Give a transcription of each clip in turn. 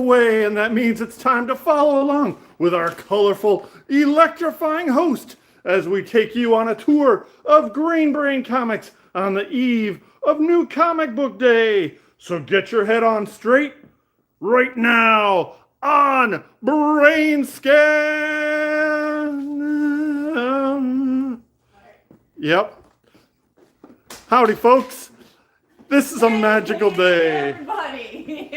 way, and that means it's time to follow along with our colorful, electrifying host as we take you on a tour of Green Brain Comics on the eve of New Comic Book Day. So get your head on straight right now on BrainScan. Yep. Howdy, folks. This is a magical day. Everybody.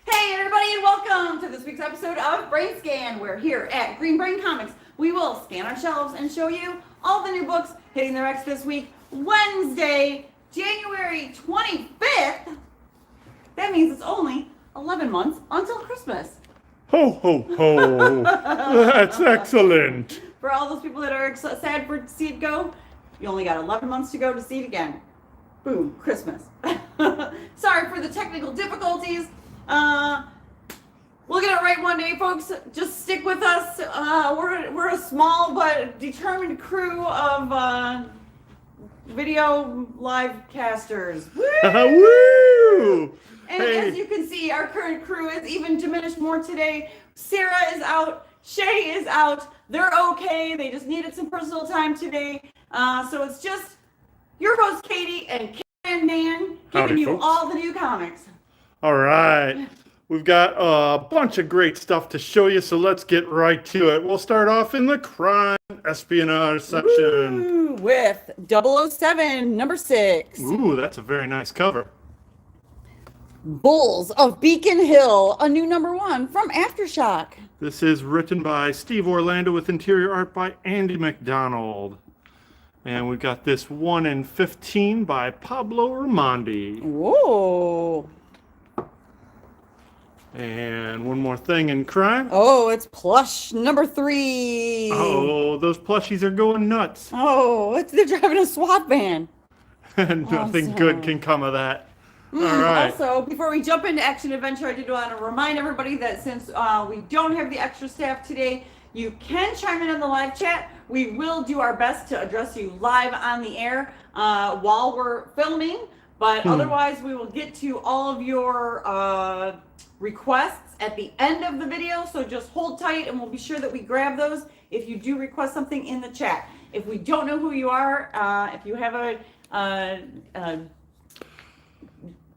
Hey, everybody, and welcome to this week's episode of BrainScan. We're here at Green Brain Comics. We will scan our shelves and show you all the new books hitting their X this week, Wednesday, January 25th. That means it's only 11 months until Christmas. Ho, ho, ho. That's excellent. For all those people that are sad to see it go, you only got 11 months to go to see it again. Boom, Christmas. Sorry for the technical difficulties. We'll get it right one day, folks. Just stick with us. We're a small but determined crew of video live casters. Woo! Woo! And as you can see, our current crew is even diminished more today. Sarah is out. Shay is out. They're okay. They just needed some personal time today. So it's just your host, Katie, and Karen Man, giving you all the new comics. All right. We've got a bunch of great stuff to show you, so let's get right to it. We'll start off in the crime espionage section. Ooh, with 007, number 6. Ooh, that's a very nice cover. Bulls of Beacon Hill, a new number 1 from Aftershock. This is written by Steve Orlando with interior art by Andy McDonald. And we've got this 1 in 15 by Pablo Raimondi. Whoa. And one more thing in crime. Oh, it's plush number 3. Oh, those plushies are going nuts. Oh, they're driving a SWAT van. And nothing good can come of that. All right. Also, before we jump into action adventure, I did want to remind everybody that since we don't have the extra staff today, you can chime in on the live chat. We will do our best to address you live on the air while we're filming, but otherwise we will get to all of your requests at the end of the video, so just hold tight and we'll be sure that we grab those if you do request something in the chat. If we don't know who you are, if you have a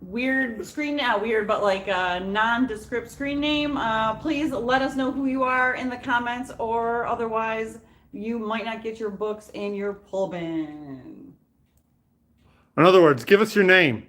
weird screen, not weird, but like a nondescript screen name, please let us know who you are in the comments, or otherwise you might not get your books in your pull bin. In other words, give us your name.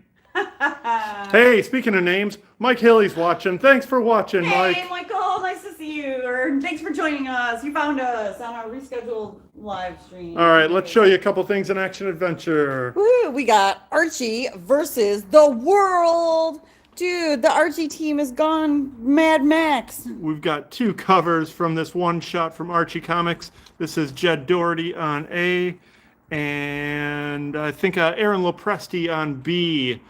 Hey, speaking of names, Mike Haley's watching. Thanks for watching, Mike. Hey, Michael, nice to see you. Or thanks for joining us. You found us on our rescheduled live stream. All right, let's show you a couple things in action adventure. Woo, we got Archie versus the world. Dude, the Archie team has gone Mad Max. We've got 2 covers from this one shot from Archie Comics. This is Jed Doherty on A, and I think Aaron Lopresti on B.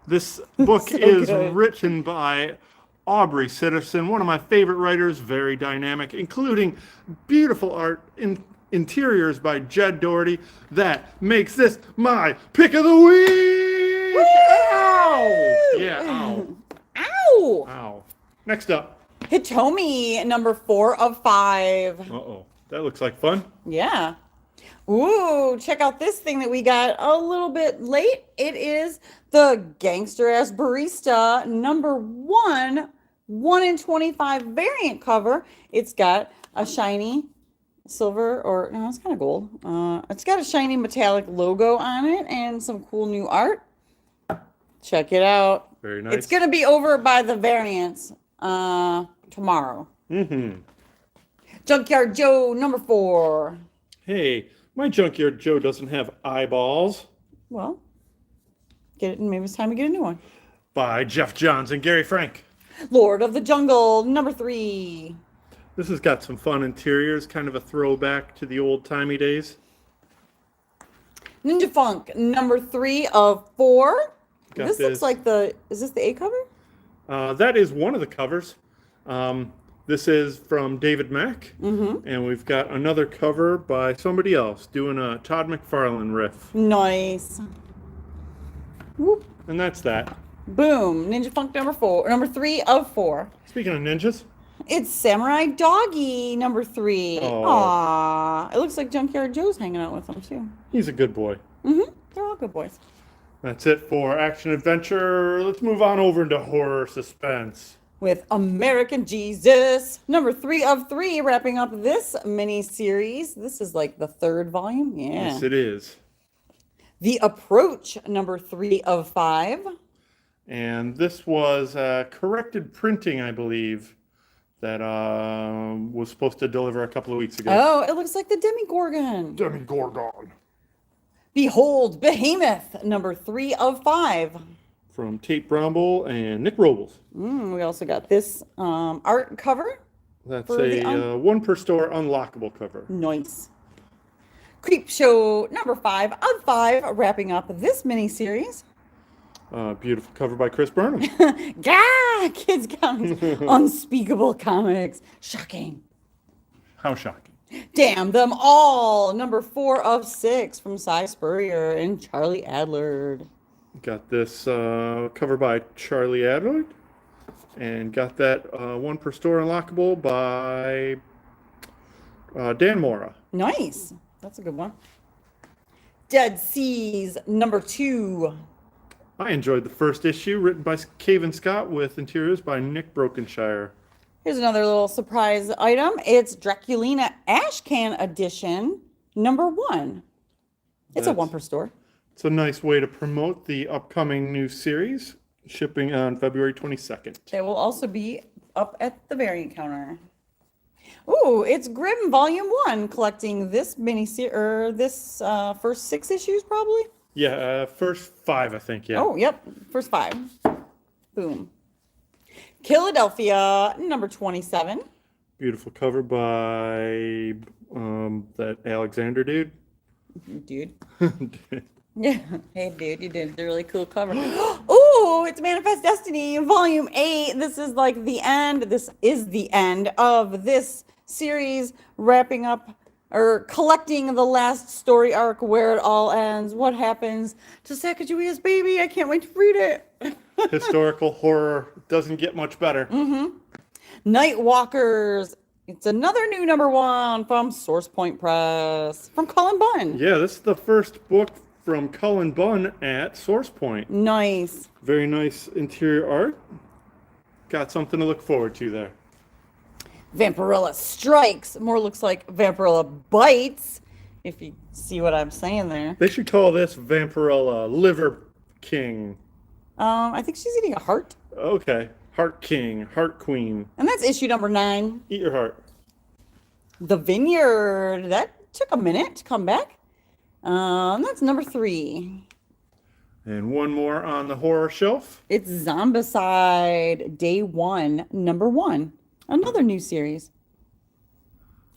This book is written by Aubrey Sitterson, one of my favorite writers, very dynamic, including beautiful art in interiors by Jed Doherty. That makes this my pick of the week! Woo! Ow! Yeah, ow. Ow! Ow. Next up. Hitomi, number 4 of 5. Uh-oh. That looks like fun. Yeah. Ooh, check out this thing that we got a little bit late. It is the Gangster Ass Barista number 1 in 25 variant cover. It's got a shiny silver, or no, it's kind of gold. It's got a shiny metallic logo on it and some cool new art. Check it out. Very nice. It's going to be over by the variants tomorrow. Mm-hmm. Junkyard Joe number 4. Hey, my Junkyard Joe doesn't have eyeballs. Well, get it, and maybe it's time to get a new one. By Jeff Johns and Gary Frank. Lord of the Jungle, number 3. This has got some fun interiors, kind of a throwback to the old-timey days. Ninja Funk, number 3 of 4. This looks like is this the A cover? That is one of the covers. This is from David Mack, and we've got another cover by somebody else doing a Todd McFarlane riff. Nice. Whoop. And that's that. Boom. Ninja Funk number 3 of 4. Speaking of ninjas. It's Samurai Doggy, number 3. Oh. Aww. It looks like Junkyard Joe's hanging out with them, too. He's a good boy. Mm-hmm. They're all good boys. That's it for action adventure. Let's move on over into horror suspense. With American Jesus, number 3 of 3, wrapping up this mini-series. This is like the 3rd volume. Yeah. Yes, it is. The Approach, number 3 of 5. And this was corrected printing, I believe, that was supposed to deliver a couple of weeks ago. Oh, it looks like the Demigorgon. Demigorgon. Behold, Behemoth, number 3 of 5. From Tate Bromble and Nick Robles. We also got this art cover. That's for a one per store unlockable cover. Nice. Creep Show, number 5 of 5, wrapping up this mini-series. Beautiful cover by Chris Burnham. Gah! Kids Comics. Unspeakable Comics. Shocking. How shocking. Damn Them All, number 4 of 6, from Cy Spurrier and Charlie Adlard. Got this cover by Charlie Adlard. And got that one per store unlockable by Dan Mora. Nice. That's a good one. Dead Seas, number 2. I enjoyed the first issue, written by Cavan Scott with interiors by Nick Brokenshire. Here's another little surprise item. It's Draculina Ashcan edition, number 1. It's a one per store. It's a nice way to promote the upcoming new series, shipping on February 22nd. They will also be up at the variant counter. Ooh, it's Grimm Volume 1, collecting this this first 6 issues, probably. Yeah, first 5, I think, yeah. Oh, yep, first 5. Boom. Philadelphia, number 27. Beautiful cover by that Alexander dude. Dude. Yeah. Hey, dude, you did a really cool cover. Ooh, it's Manifest Destiny, Volume 8. This is like the end. This is the end of this series, wrapping up or collecting the last story arc where it all ends. What happens to Sacagawea's baby? I can't wait to read it. Historical horror doesn't get much better. Night Walkers. It's another new number 1 from Source Point Press, from Cullen Bunn. Yeah, this is the first book from Cullen Bunn at Source Point. Nice. Very nice interior art. Got something to look forward to there. Vampirella Strikes. More looks like Vampirella Bites, if you see what I'm saying there. They should call this Vampirella Liver King. I think she's eating a heart. Okay. Heart King, Heart Queen. And that's issue number 9. Eat your heart. The Vineyard. That took a minute to come back. That's number 3. And one more on the horror shelf. It's Zombicide Day 1, number 1. Another new series.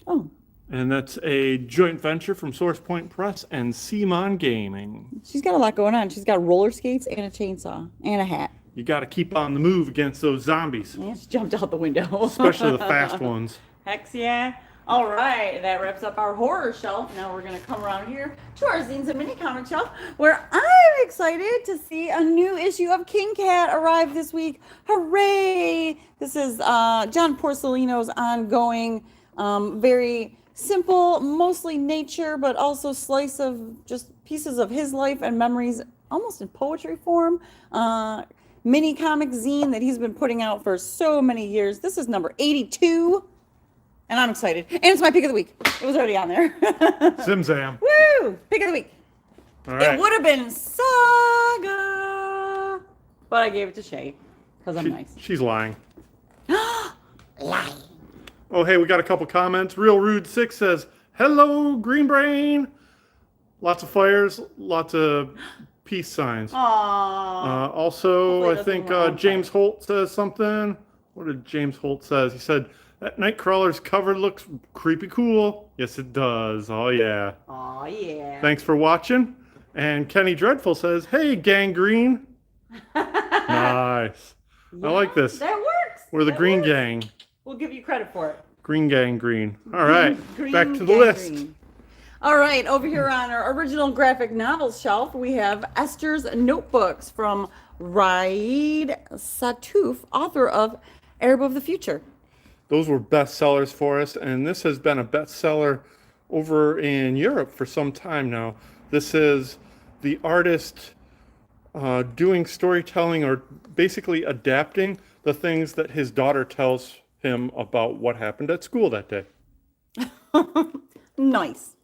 Oh. And that's a joint venture from Source Point Press and Simon Gaming. She's got a lot going on. She's got roller skates and a chainsaw and a hat. You got to keep on the move against those zombies, Yeah, she jumped out the window. especially the fast ones. Hex yeah. All right, that wraps up our horror shelf. Now we're going to come around here to our zines and mini comic shelf, where I'm excited to see a new issue of King Cat arrive this week. Hooray! This is John Porcelino's ongoing, very simple, mostly nature, but also slice of just pieces of his life and memories, almost in poetry form. Mini comic zine that he's been putting out for so many years. This is number 82. And I'm excited. And it's my pick of the week. It was already on there. Zim-zam. Woo! Pick of the week. All right. It would have been Saga. But I gave it to Shay. Because I'm nice. She's lying. Lying. Oh, hey, we got a couple comments. Real Rude 6 says, hello, Green Brain. Lots of fires, lots of peace signs. Aww. Also, Hopefully I it doesn't think run James Holt says something. What did James Holt says? He said, that Nightcrawler's cover looks creepy cool. Yes, it does. Oh, yeah. Aw, yeah. Thanks for watching. And Kenny Dreadful says, hey, Gangrene. Nice. I like this. That works. We're the That Green works. Gang. We'll give you credit for it. Green Gangrene. All right. Green Back to the Gang list. Green. All right, over here on our original graphic novels shelf, we have Esther's Notebooks from Raid Satouf, author of Arab of the Future. Those were bestsellers for us, and this has been a bestseller over in Europe for some time now. This is the artist doing storytelling, or basically adapting the things that his daughter tells him about what happened at school that day. Nice.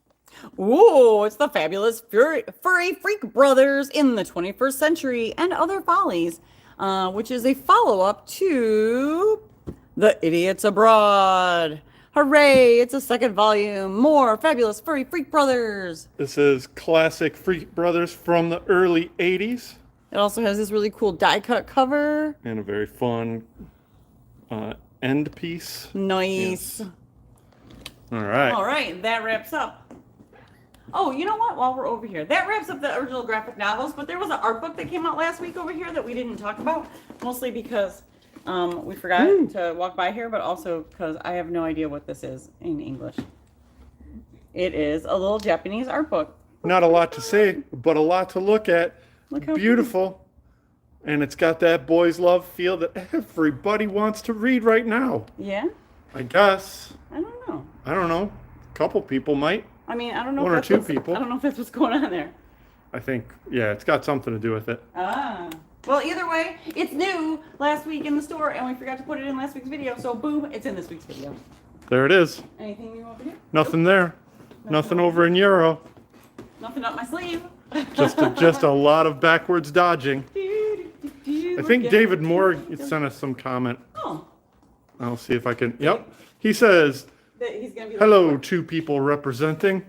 Ooh, it's the fabulous Furry Freak Brothers in the 21st Century and Other Follies, which is a follow-up to The Idiots Abroad. Hooray, it's a second volume. More fabulous Furry Freak Brothers. This is classic Freak Brothers from the early 80s. It also has this really cool die-cut cover. And a very fun end piece. Nice. Yes. All right. All right, that wraps up. Oh, you know what? While we're over here, that wraps up the original graphic novels, but there was an art book that came out last week over here that we didn't talk about, mostly because we forgot to walk by here, but also because I have no idea what this is in English. It is a little Japanese art book. Not a lot to say, but a lot to look at. Look how beautiful. And it's got that boys love feel that everybody wants to read right now. Yeah? I guess. I don't know. I don't know. A couple people might. I mean, I don't know. One if or that's two what's- people. I don't know if that's what's going on there. I think, yeah, it's got something to do with it. Ah. Well, either way, it's new last week in the store, and we forgot to put it in last week's video, so boom, it's in this week's video. There it is. Anything you want to do? Nothing there. Nothing over in Euro. Nothing up my sleeve. Just a lot of backwards dodging. I think David Moore sent us some comment. Oh. I'll see if I can. Yep. He says, He's gonna be hello, two people representing.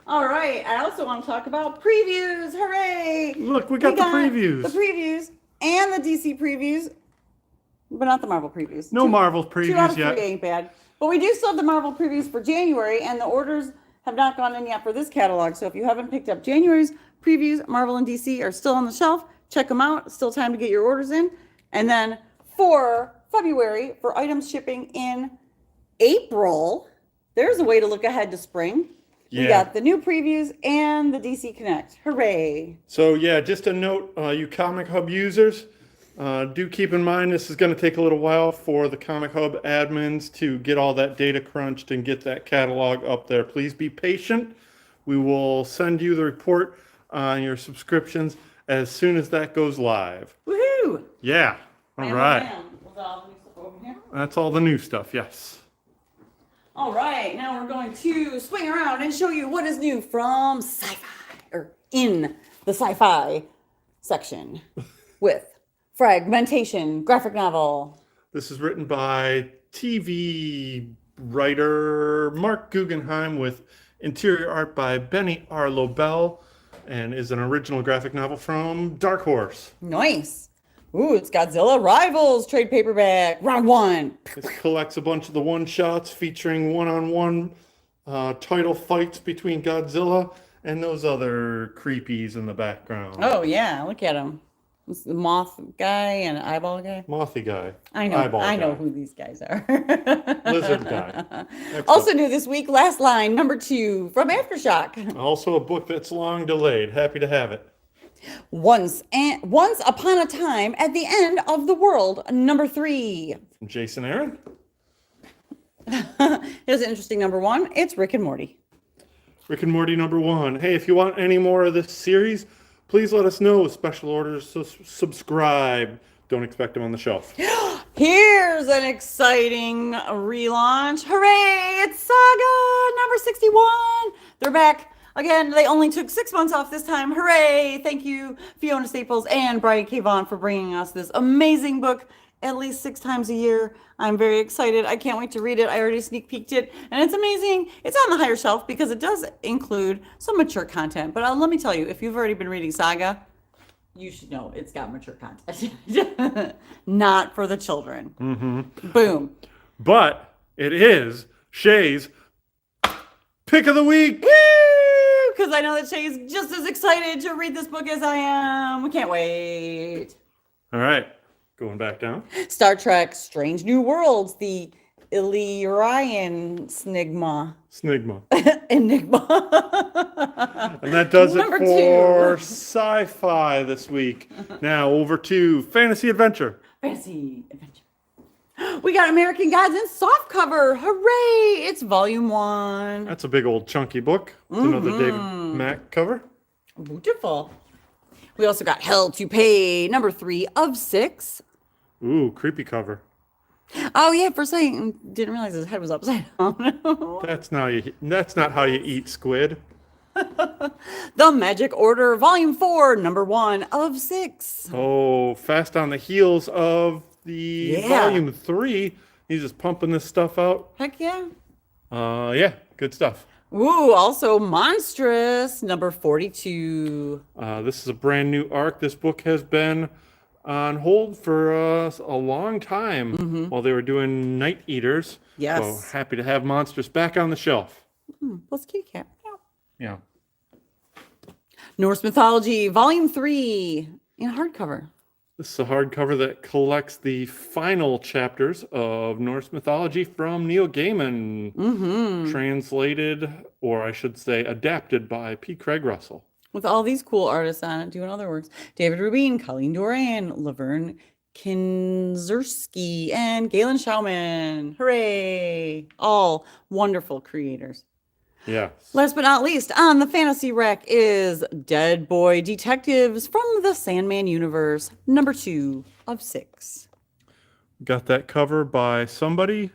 All right. I also want to talk about previews. Hooray! Look, we got the previews. The previews and the DC previews, but not the Marvel previews. No Marvel 2 out previews of 3 yet. ain't bad. But we do still have the Marvel previews for January, and the orders have not gone in yet for this catalog. So if you haven't picked up January's previews, Marvel and DC are still on the shelf. Check them out. Still time to get your orders in. And then for February, for items shipping in April, there's a way to look ahead to spring. We Yeah. got the new previews and the DC Connect. Hooray. So yeah, just a note, you Comic Hub users, do keep in mind this is going to take a little while for the Comic Hub admins to get all that data crunched and get that catalog up there. Please be patient. We will send you the report on your subscriptions as soon as that goes live. Woohoo! Yeah. All Bam, right. bam. Was all the new stuff over here? That's all the new stuff. Yes. All right, now we're going to swing around and show you what is new from sci-fi, or in the sci-fi section with Fragmentation graphic novel. This is written by TV writer Mark Guggenheim with interior art by Benny R. Lobel, and is an original graphic novel from Dark Horse. Nice. Ooh, it's Godzilla Rivals trade paperback, round 1. It collects a bunch of the one-shots featuring one-on-one title fights between Godzilla and those other creepies in the background. Oh yeah, look at him. It's the moth guy and eyeball guy. Mothy guy. I know. Eyeball I know guy. who these guys are. Lizard guy. Excellent. Also new this week, Last Line, number 2 from Aftershock. Also a book that's long delayed. Happy to have it. Once Upon a Time at the End of the World, number 3. From Jason Aaron. Here's an interesting number 1. It's Rick and Morty. Rick and Morty number 1. Hey, if you want any more of this series, please let us know. Special orders, so subscribe. Don't expect them on the shelf. Here's an exciting relaunch. Hooray! It's Saga number 61. They're back. Again, they only took 6 months off this time. Hooray! Thank you, Fiona Staples and Brian K. Vaughan, for bringing us this amazing book at least 6 times a year. I'm very excited. I can't wait to read it. I already sneak peeked it, and it's amazing. It's on the higher shelf because it does include some mature content. But let me tell you, if you've already been reading Saga, you should know it's got mature content. Not for the children. Mm-hmm. Boom. But it is Shay's Pick of the Week. Woo! Because I know that Shay's just as excited to read this book as I am. We can't wait. All right. Going back down. Star Trek Strange New Worlds, the Illyrian Snigma. Snigma. Enigma. And that does it Number for 2. sci-fi this week. Now over to fantasy adventure. Fantasy adventure. We got American Gods in softcover. Hooray! It's volume 1. That's a big old chunky book. It's another David Mack cover. Beautiful. We also got Hell to Pay, number 3 of 6. Ooh, creepy cover. Oh yeah, for a second, didn't realize his head was upside down. That's not how you eat squid. The Magic Order, volume 4, number 1 of 6. Oh, fast on the heels of the volume 3. He's just pumping this stuff out. Heck yeah. Yeah, good stuff. Ooh, also Monstrous, number 42. This is a brand new arc. This book has been on hold for a long time while they were doing Night Eaters. Yes. So happy to have Monstrous back on the shelf. Plus kitty cat. Yeah. Norse Mythology, volume 3, in hardcover. This is a hardcover that collects the final chapters of Norse mythology from Neil Gaiman, translated, or I should say adapted by P. Craig Russell. With all these cool artists on it doing other works. David Rubin, Colleen Doran, Laverne Kinzerski, and Galen Schauman. Hooray! All wonderful creators. Yes. Last but not least, on the fantasy rack is Dead Boy Detectives from the Sandman universe, number 2 of 6. Got that cover by somebody,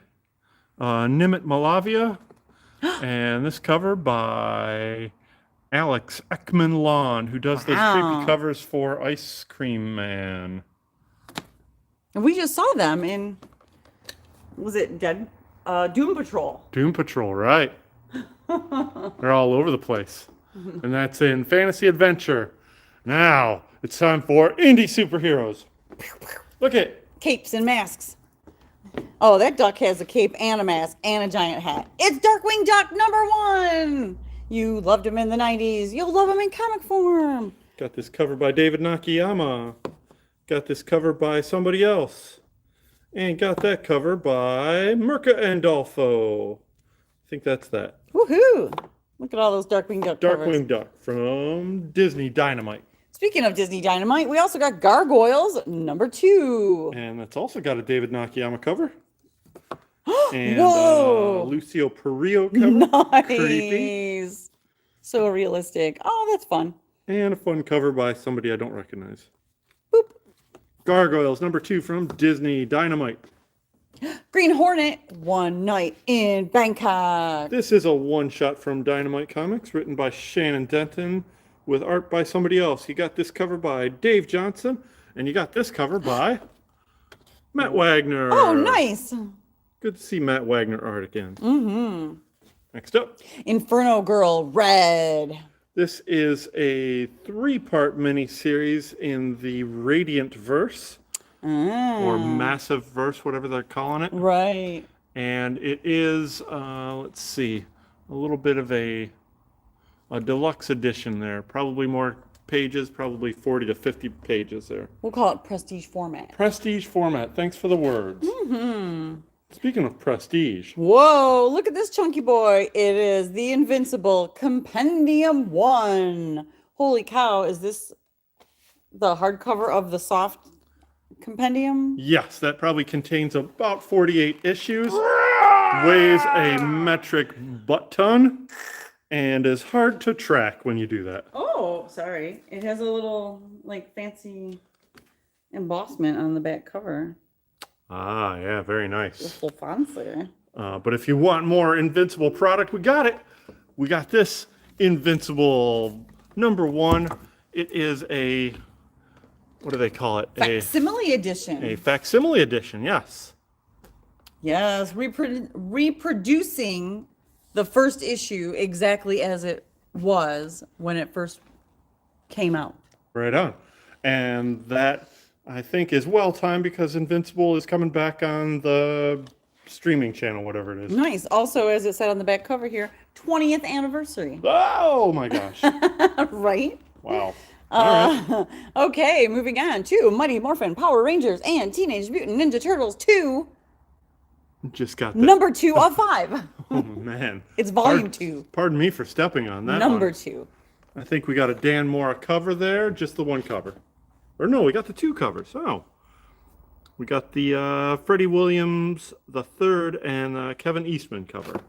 Nimit Malavia, and this cover by Alex Ekman Lawn, who does those creepy covers for Ice Cream Man. And we just saw them in, was it Doom Patrol? Doom Patrol, right. They're all over the place. And that's in Fantasy Adventure. Now, it's time for Indie Superheroes. Look at Capes and masks. Oh, that duck has a cape and a mask and a giant hat. It's Darkwing Duck number 1. You loved him in the 90s. You'll love him in comic form. Got this cover by David Nakayama. Got this cover by somebody else. And got that cover by Mirka Andolfo. I think that's that. Woohoo! Look at all those Darkwing Duck covers. Darkwing Duck from Disney Dynamite. Speaking of Disney Dynamite, we also got Gargoyles number 2. And that's also got a David Nakayama cover. And Whoa! Lucio Perillo cover. Nice. Creepy. So realistic. Oh, that's fun. And a fun cover by somebody I don't recognize. Boop. Gargoyles number 2 from Disney Dynamite. Green Hornet, One Night in Bangkok. This is a one-shot from Dynamite Comics, written by Shannon Denton, with art by somebody else. You got this cover by Dave Johnson, and you got this cover by Matt Wagner. Oh, nice. Good to see Matt Wagner art again. Next up. Inferno Girl, Red. This is a 3-part miniseries in the Radiant Verse, or Massive Verse, whatever they're calling it. Right. And it is, let's see, a little bit of a deluxe edition there. Probably more pages, probably 40 to 50 pages there. We'll call it prestige format. Prestige format. Thanks for the words. Speaking of prestige. Whoa, look at this chunky boy. It is the Invincible Compendium 1. Holy cow, is this the hardcover of the soft compendium? Yes, that probably contains about 48 issues, weighs a metric butt ton, and is hard to track when you do that. Oh, sorry. It has a little, like, fancy embossment on the back cover. Ah, yeah, very nice. It's a little fancy. But if you want more Invincible product, we got it. We got this Invincible number 1. It is a, what do they call it? Facsimile edition. A facsimile edition, yes. Yes, reproducing the first issue exactly as it was when it first came out. Right on. And that, I think, is well timed because Invincible is coming back on the streaming channel, whatever it is. Nice. Also, as it said on the back cover here, 20th anniversary. Oh my gosh. Right? Wow. All right. Okay, moving on to Mighty Morphin Power Rangers and Teenage Mutant Ninja Turtles 2. Just got that. Number 2 of 5. Oh, man. It's volume 2. Pardon me for stepping on that Number one. 2. I think we got a Dan Mora cover there, just the one cover. Or no, we got the 2 covers. Oh. We got the Freddie Williams, the 3rd, and Kevin Eastman cover.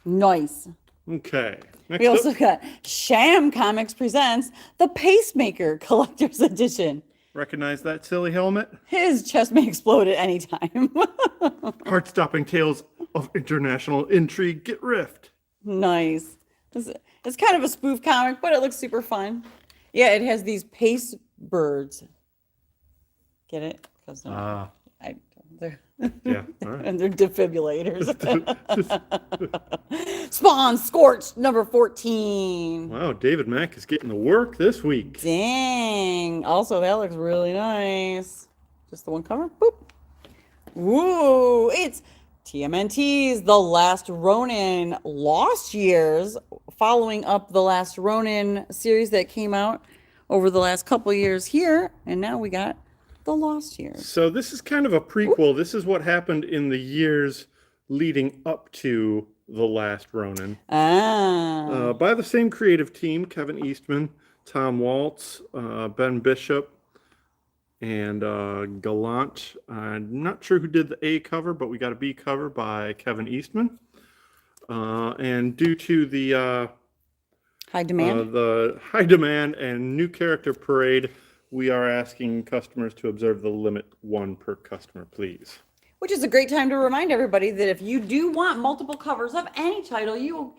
Nice. Okay. Next We also up, got Sham Comics presents the Pacemaker Collector's Edition. recognize that silly helmet? His chest may explode at any time. Heart-stopping tales of international intrigue get riffed. Nice. It's kind of a spoof comic, but it looks super fun. Yeah, it has these pace birds. Get it? Because they're Yeah, all right. and they're defibrillators. Spawn Scorched number 14. Wow, David Mack is getting the work this week. Dang. Also, that looks really nice. Just the one cover. Boop. Woo. It's TMNT's The Last Ronin Lost Years, following up the Last Ronin series that came out over the last couple years here. And now we got The Lost Years. So this is kind of a prequel. This is what happened in the years leading up to The Last Ronin. By the same creative team, Kevin Eastman, Tom Waltz, Ben Bishop, and Gallant. I'm not sure who did the A cover, but we got a B cover by Kevin Eastman. And due to the high demand and new character parade, we are asking customers to observe the limit 1 per customer, please. Which is a great time to remind everybody that if you do want multiple covers of any title, you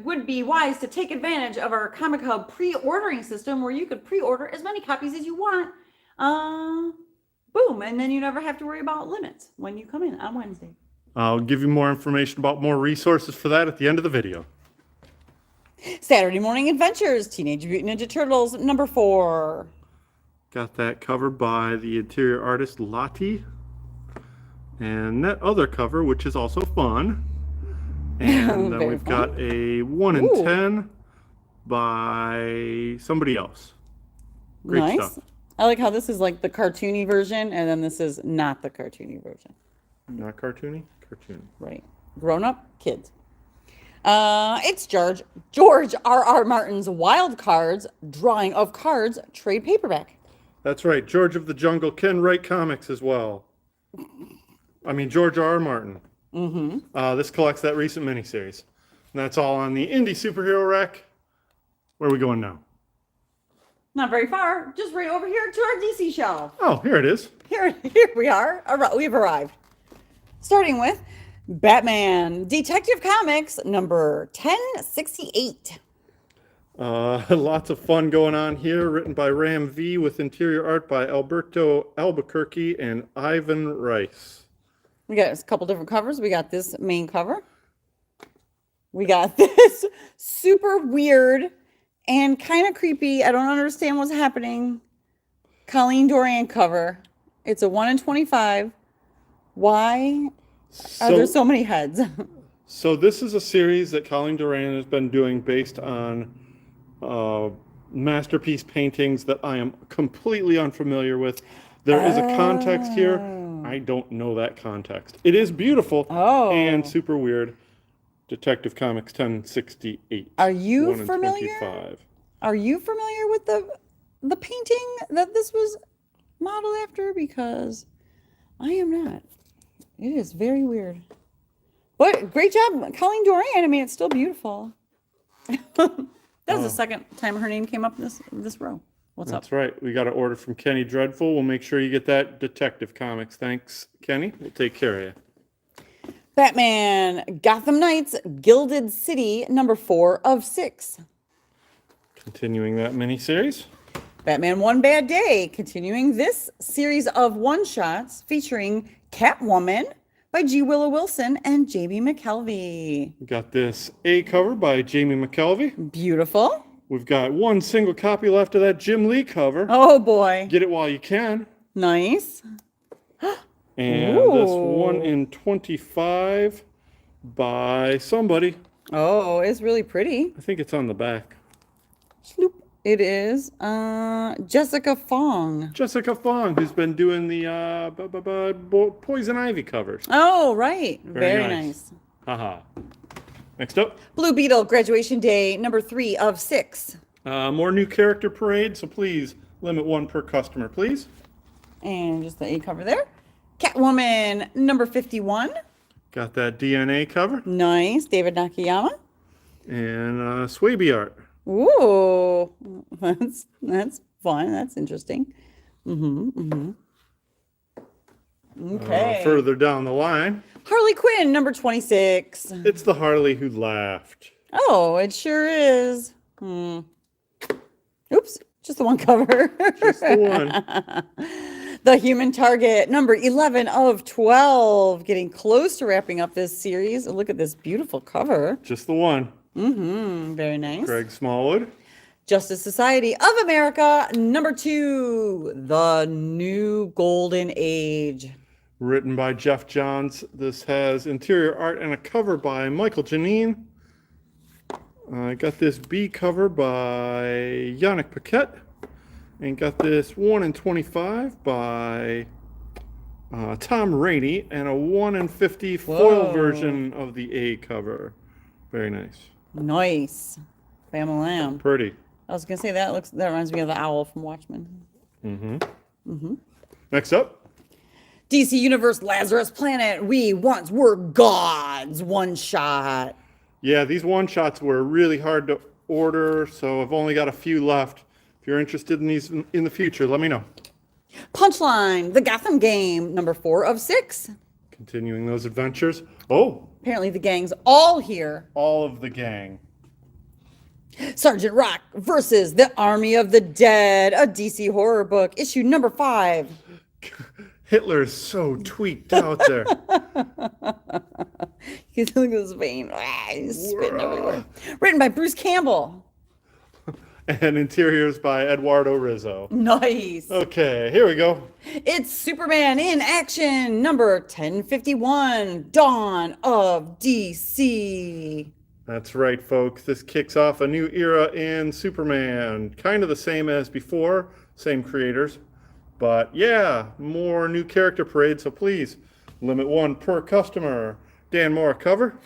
would be wise to take advantage of our Comichub pre-ordering system, where you could pre-order as many copies as you want. Boom, and then you never have to worry about limits when you come in on Wednesday. I'll give you more information about more resources for that at the end of the video. Saturday Morning Adventures, Teenage Mutant Ninja Turtles, number 4. Got that cover by the interior artist Lottie. And that other cover, which is also fun. And then we've got a 1 in 10 by somebody else. Great stuff. I like how this is like the cartoony version, and then this is not the cartoony version. Not cartoony? Cartoony. Right. Grown up kids. It's George R.R. Martin's Wild Cards Drawing of Cards trade paperback. That's right. George of the Jungle can write comics as well. I mean, George R.R. Martin. Mm-hmm. This collects that recent miniseries. And that's all on the Indie Superhero Rack. Where are we going now? Not very far. Just right over here to our DC shelf. Oh, here it is. Here we are. We've arrived. Starting with Batman Detective Comics number 1068. Lots of fun going on here. Written by Ram V with interior art by Alberto Albuquerque and Ivan Rice. We got a couple different covers. We got this main cover. We got this super weird and kind of creepy, I don't understand what's happening, Colleen Doran cover. It's a 1 in 25. Why are there so many heads? So this is a series that Colleen Doran has been doing based on masterpiece paintings that I am completely unfamiliar with. There is a context here. I don't know that context. It is beautiful and super weird. Detective Comics 1068. Are you familiar? Are you familiar with the painting that this was modeled after? Because I am not. It is very weird. But great job, Colleen Doran. I mean, it's still beautiful. That was the second time her name came up in this row. What's up? That's right. We got an order from Kenny Dreadful. We'll make sure you get that Detective Comics. Thanks, Kenny. We'll take care of you. Batman Gotham Knights Gilded City number 4 of 6. Continuing that miniseries. Batman One Bad Day, continuing this series of one-shots featuring Catwoman by G. Willow Wilson and Jamie McKelvey. We got this A cover by Jamie McKelvey. Beautiful. We've got one single copy left of that Jim Lee cover. Oh, boy. Get it while you can. Nice. And this 1 in 25 by somebody. Oh, it's really pretty. I think it's on the back. Sloop. It is Jessica Fong. Jessica Fong, who's been doing the Poison Ivy covers. Oh, right. Very Very nice. nice. Haha. Next up, Blue Beetle, graduation day, number 3 of 6. more new character parade, so please limit 1 per customer, please. And just the A cover there. Catwoman, number 51. Got that DNA cover Nice. David Nakayama. and Swaby art. Ooh, that's fun. That's interesting. Okay. Further down the line, Harley Quinn, number 26. it's the Harley who laughed. Oh, it sure is. Oops, just the one cover. Just the one. The Human Target, number 11 of 12. Getting close to wrapping up this series. Look at this beautiful cover. Just the one. Very nice. Greg Smallwood. Justice Society of America, number 2. The New Golden Age. Written by Jeff Johns. This has interior art and a cover by Michael Janine. I got this B cover by Yannick Paquette. And got this 1 in 25 by Tom Rainey. And a 1 in 50 foil Whoa. version of the A cover. Very nice. Nice. Bam-a-lam. Pretty. I was gonna say that reminds me of the owl from Watchmen. Next up, DC Universe Lazarus Planet. We once were gods. One shot. yeah, these one-shots were really hard to order, so I've only got a few left. If you're interested in these in the future, let me know. Punchline. The Gotham Game. Number 4 of 6. Continuing those adventures. Oh, Apparently the gang's all here. all of the gang. Sergeant Rock versus the Army of the Dead. A DC horror book. Issue number 5. Hitler is so tweaked out there. Look at his vein. He's spitting everywhere. Written by Bruce Campbell. And interiors by Eduardo Rizzo. Nice. Okay, here we go. It's Superman in action, number 1051, Dawn of DC. That's right, folks. This kicks off a new era in Superman. Kind of the same as before, same creators. But yeah, more new character parade, so please limit 1 per customer. Dan Moore cover.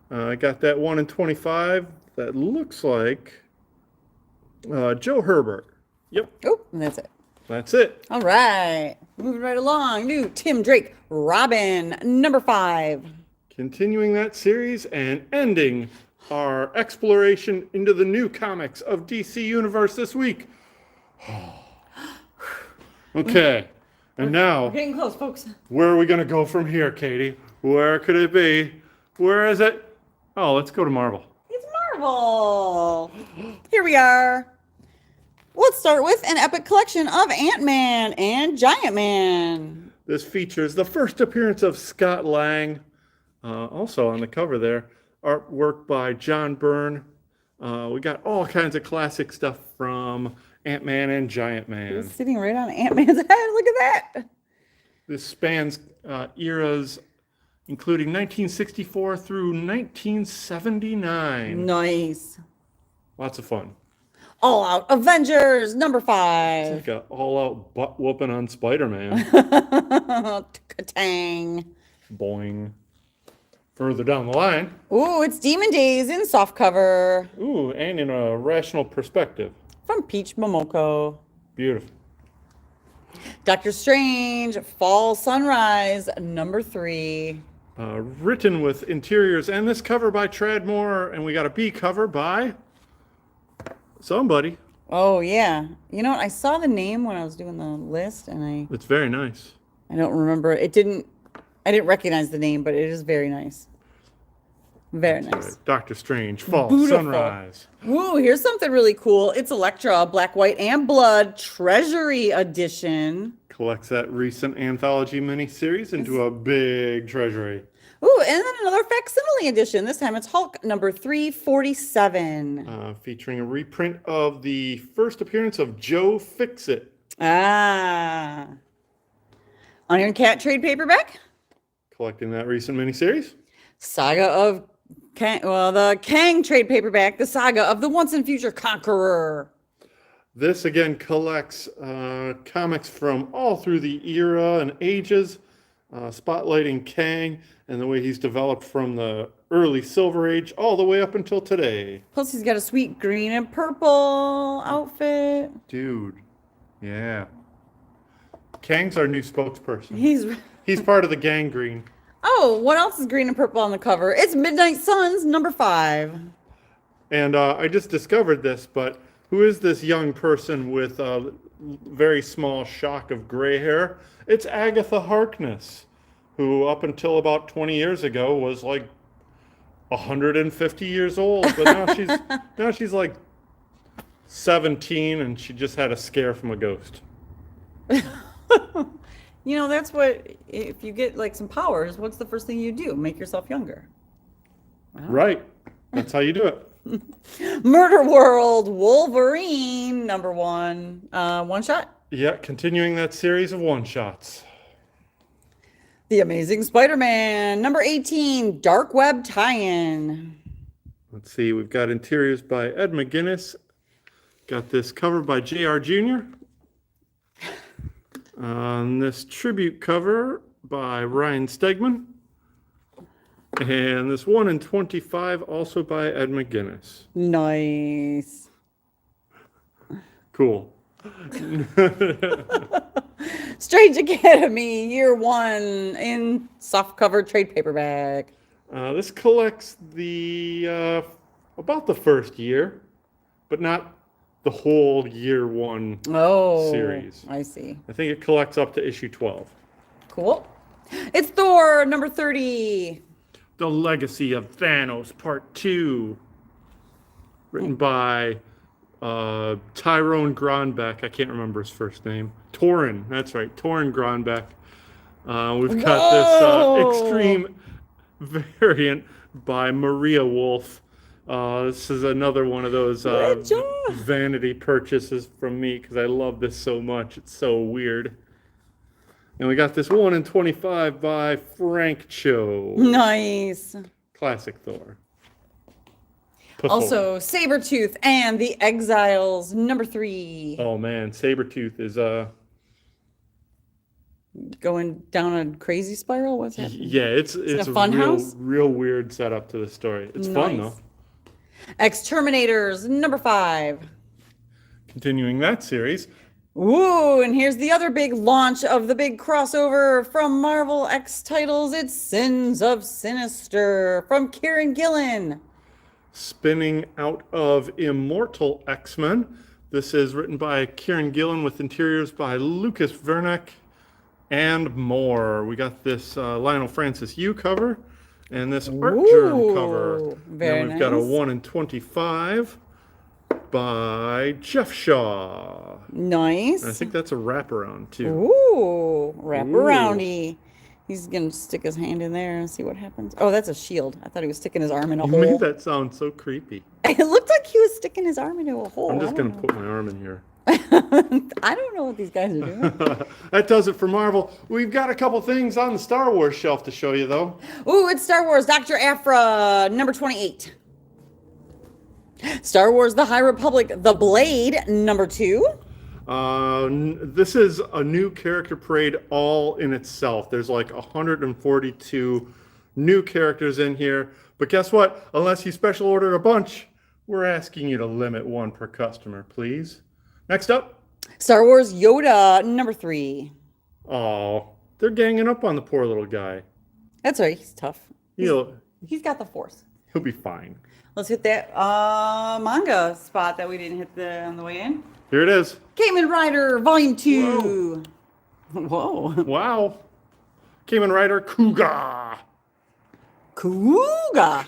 I got that 1 in 25. That looks like Joe Herbert. Yep, Oh, and that's it. that's it. All right. Moving right along. New Tim Drake, Robin, number 5. Continuing that series and ending our exploration into the new comics of DC Universe this week. Okay, and now, We're getting close, folks. where are we going to go from here, Katie? Where could it be? Where is it? Oh, let's go to Marvel. It's Marvel. Here we are. Let's start with an epic collection of Ant-Man and Giant Man. This features the first appearance of Scott Lang. Also on the cover there, artwork by John Byrne. We got all kinds of classic stuff from Ant-Man and Giant Man. He's sitting right on Ant-Man's head. Look at that. This spans eras including 1964 through 1979. Nice. Lots of fun. All Out Avengers, number It's 5. like an all-out butt whooping on Spider-Man. Ka-tang. Boing. Further down the line. Ooh, it's Demon Days in softcover Ooh, and in a rational perspective. from Peach Momoko. Beautiful. Doctor Strange, Fall Sunrise, number 3. Written with interiors and this cover by Tradmore, and we got a B cover by somebody. Oh, yeah. You know what? I saw the name when I was doing the list, and It's very nice. I don't remember. I didn't recognize the name, but it is very nice. Very nice. Doctor Strange, Fall Beautiful. Sunrise. Ooh, here's something really cool. It's Elektra, Black, White, and Blood Treasury Edition. Collects that recent anthology miniseries into a big treasury. Ooh, and then another facsimile edition. This time it's Hulk number 347. Featuring a reprint of the first appearance of Joe Fixit. Ah. Iron Cat trade paperback. Collecting that recent miniseries. Saga of The Kang trade paperback, The Saga of the Once and Future Conqueror. This again collects comics from all through the era and ages, spotlighting Kang and the way he's developed from the early Silver Age all the way up until today. Plus, he's got a sweet green and purple outfit. Dude, yeah. Kang's our new spokesperson. He's part of the gang green. Oh, what else is green and purple on the cover? It's Midnight Suns, number 5. And I just discovered this, but who is this young person with a very small shock of gray hair? It's Agatha Harkness, who up until about 20 years ago was like 150 years old, but now she's like 17 and she just had a scare from a ghost. You know, that's what, if you get like some powers, what's the first thing you do? Make yourself younger. Wow. Right. That's how you do it. Murder World Wolverine, number 1. One shot? Yeah, continuing that series of one-shots. The Amazing Spider-Man, number 18, Dark Web tie-in. Let's see, we've got interiors by Ed McGuinness. Got this cover by J.R. Jr. This tribute cover by Ryan Stegman. And this 1 in 25 also by Ed McGuinness. Nice. Cool. Strange Academy, year 1 in softcover trade paperback. This collects the about the first year, but not the whole year 1 series. I see. I think it collects up to issue 12. Cool. It's Thor, number 30. The Legacy of Thanos, Part 2. Written by Tyrone Gronbeck. I can't remember his first name. Torin, that's right. Torin Gronbeck. We've got this extreme variant by Maria Wolf. This is another one of those vanity purchases from me because I love this so much. It's so weird. And we got this 1 in 25 by Frank Cho. Nice. Classic Thor. Also, Sabretooth and the Exiles, number 3. Oh man, Sabretooth is going down a crazy spiral? What's happening? Yeah, it's a fun house? real weird setup to the story. It's fun though. Exterminators, number 5. Continuing that series. Ooh, and here's the other big launch of the big crossover from Marvel X titles. It's Sins of Sinister from Kieran Gillen. Spinning out of Immortal X-Men. This is written by Kieran Gillen with interiors by Lucas Vernick and more. We got this Lionel Francis Yu cover and this Art Germ cover. Very nice. We've got a 1 in 25 by Jeff Shaw. Nice. And I think that's a wraparound too. Ooh, wraparoundy. He's going to stick his hand in there and see what happens. Oh, that's a shield. I thought he was sticking his arm in a hole. You made that sound so creepy. It looked like he was sticking his arm into a hole. I'm just going to put my arm in here. I don't know what these guys are doing. That does it for Marvel. We've got a couple things on the Star Wars shelf to show you, though. Ooh, it's Star Wars Dr. Aphra, number 28. Star Wars The High Republic, The Blade, number 2. This is a new character parade all in itself. There's like 142 new characters in here. But guess what? Unless you special order a bunch, we're asking you to limit 1 per customer, please. Next up. Star Wars Yoda, number 3. Oh, they're ganging up on the poor little guy. That's right. He's tough. He's got the force. He'll be fine. Let's hit that manga spot that we didn't hit on the way in. Here it is. Kamen Rider, Volume 2. Whoa. Wow. Kamen Rider Kuga. Kuga.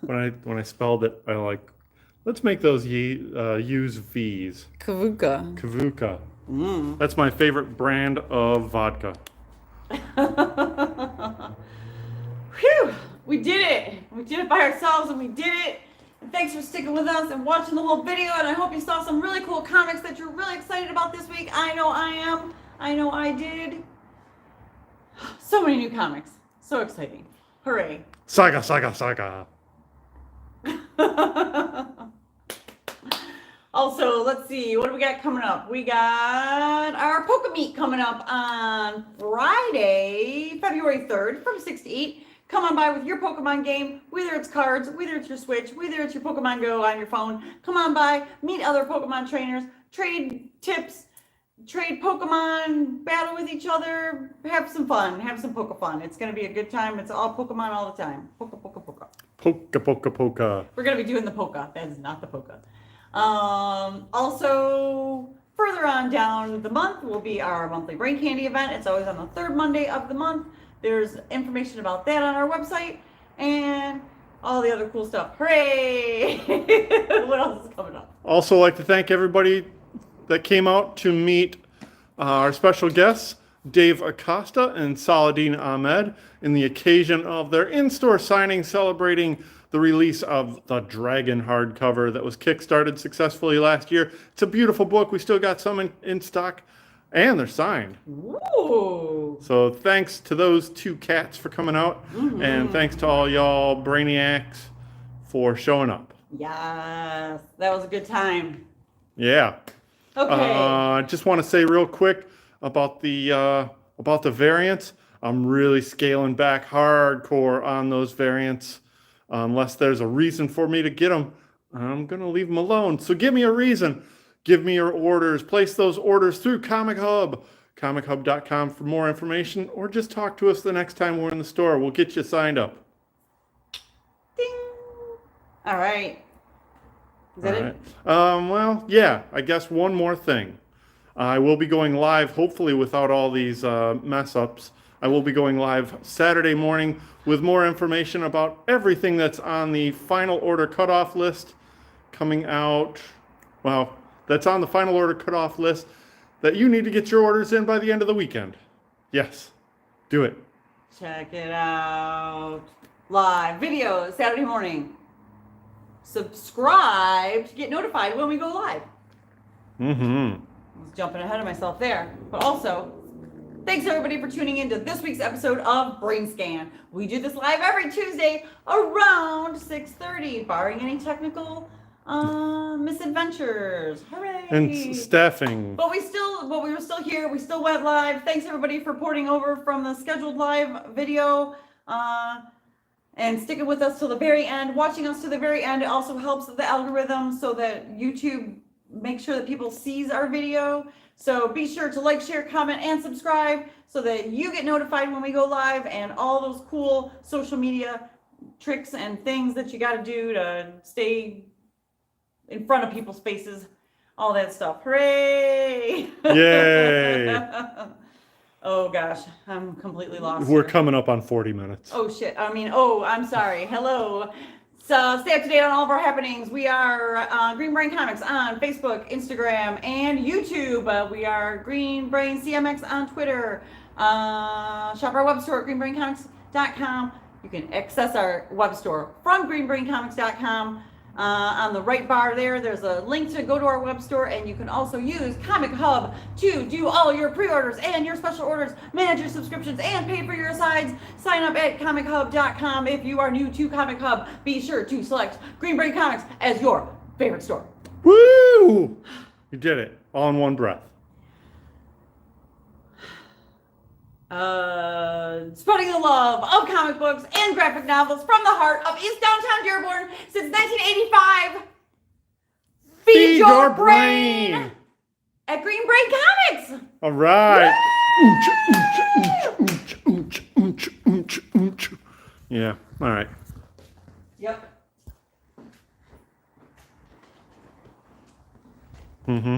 When I spelled it, I like, let's make those use V's. Kavuka. That's my favorite brand of vodka. Whew. We did it. We did it by ourselves and we did it. And thanks for sticking with us and watching the whole video. And I hope you saw some really cool comics that you're really excited about this week. I know I am. I know I did. So many new comics. So exciting. Hooray. Saga, saga, saga. Also, let's see, what do we got coming up? We got our Poke Meet coming up on Friday, February 3rd from 6 to 8. Come on by with your Pokemon game, whether it's cards, whether it's your Switch, whether it's your Pokemon Go on your phone. Come on by, meet other Pokemon trainers, trade tips, trade Pokemon, battle with each other, have some fun, have some Poke fun. It's going to be a good time. It's all Pokemon all the time. Poke, poke, poke. Poka, poka, poka. We're going to be doing the Poke. That is not the Poke. Also, further on down the month will be our monthly Brain Candy event. It's always on the third Monday of the month. There's information about that on our website and all the other cool stuff. Hooray! What else is coming up? Also like to thank everybody that came out to meet our special guests, Dave Acosta and Saladin Ahmed, in the occasion of their in-store signing celebrating the release of the Dragon hardcover that was kickstarted successfully last year. It's a beautiful book. We still got some in stock, and they're signed. Ooh. So thanks to those two cats for coming out, and thanks to all y'all brainiacs for showing up. Yes, that was a good time. Yeah. Okay. Just want to say real quick about the variants. I'm really scaling back hardcore on those variants. Unless there's a reason for me to get them, I'm going to leave them alone. So give me a reason. Give me your orders. Place those orders through Comichub, comichub.com for more information, or just talk to us the next time we're in the store. We'll get you signed up. Ding. All right. Is that it? Well, yeah, I guess one more thing. I will be going live, hopefully without all these mess-ups. I will be going live Saturday morning with more information about everything that's on the final order cutoff list coming out. Well, that's on the final order cutoff list that you need to get your orders in by the end of the weekend. Yes, do it. Check it out. Live video Saturday morning. Subscribe to get notified when we go live. I was jumping ahead of myself there. But also, thanks everybody for tuning in to this week's episode of BrainScan. We do this live every Tuesday around 6:30, barring any technical misadventures. Hooray! And staffing. But we were still here. We still went live. Thanks everybody for porting over from the scheduled live video and sticking with us till the very end. Watching us to the very end. It also helps the algorithm so that YouTube makes sure that people sees our video. So be sure to like, share, comment, and subscribe so that you get notified when we go live and all those cool social media tricks and things that you got to do to stay in front of people's faces, all that stuff. Hooray! Yay! Oh gosh, I'm completely lost. We're here. coming up on 40 minutes. Oh shit, I'm sorry. Hello. So stay up to date on all of our happenings. We are Green Brain Comics on Facebook, Instagram, and YouTube. We are Green Brain CMX on Twitter. Shop our web store at greenbraincomics.com. You can access our web store from greenbraincomics.com. On the right bar there's a link to go to our web store, and you can also use Comichub to do all your pre-orders and your special orders, manage your subscriptions, and pay for your asides. Sign up at comichub.com. If you are new to Comichub, be sure to select Green Brain Comics as your favorite store. Woo! You did it all in one breath. Spreading the love of comic books and graphic novels from the heart of East Downtown Dearborn since 1985. Feed your brain at Green Brain Comics. All right. Yeah. All right. Yep. Mm-hmm.